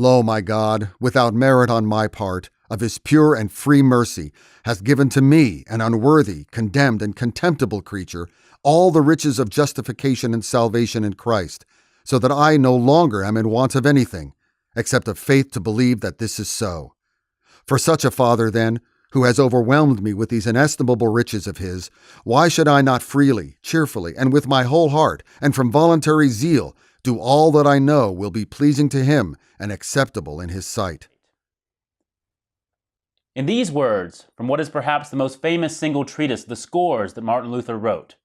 Lo, my God, without merit on my part, of his pure and free mercy, hath given to me, an unworthy, condemned, and contemptible creature, all the riches of justification and salvation in Christ, so that I no longer am in want of anything, except of faith to believe that this is so. For such a Father, then, who has overwhelmed me with these inestimable riches of his, why should I not freely, cheerfully, and with my whole heart, and from voluntary zeal, do all that I know will be pleasing to him and acceptable in his sight? In these words, from what is perhaps the most famous single treatise, The Scores, that Martin Luther wrote,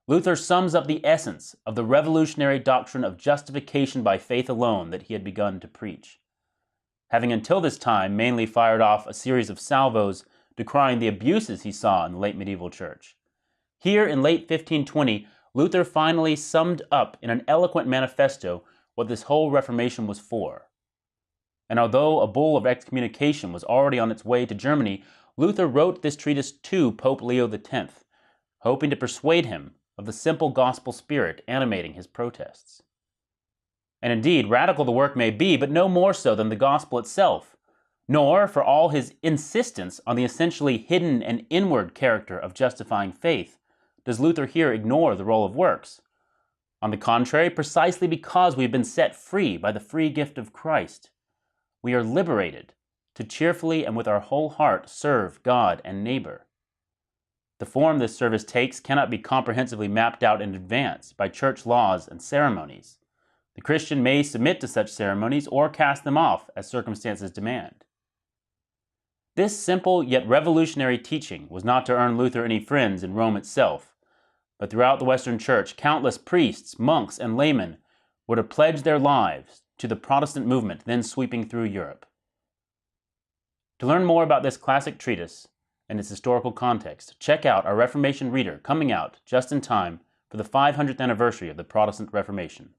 Luther sums up the essence of the revolutionary doctrine of justification by faith alone that he had begun to preach. Having until this time mainly fired off a series of salvos decrying the abuses he saw in the late medieval church, here in late 1520, Luther finally summed up in an eloquent manifesto what this whole Reformation was for. And although a bull of excommunication was already on its way to Germany, Luther wrote this treatise to Pope Leo X, hoping to persuade him of the simple gospel spirit animating his protests. And indeed, radical the work may be, but no more so than the gospel itself, nor, for all his insistence on the essentially hidden and inward character of justifying faith, does Luther here ignore the role of works. On the contrary, precisely because we have been set free by the free gift of Christ, we are liberated to cheerfully and with our whole heart serve God and neighbor. The form this service takes cannot be comprehensively mapped out in advance by church laws and ceremonies. The Christian may submit to such ceremonies or cast them off as circumstances demand. This simple yet revolutionary teaching was not to earn Luther any friends in Rome itself, but throughout the Western Church, countless priests, monks, and laymen would have pledged their lives to the Protestant movement then sweeping through Europe. To learn more about this classic treatise and its historical context, check out our Reformation Reader coming out just in time for the 500th anniversary of the Protestant Reformation.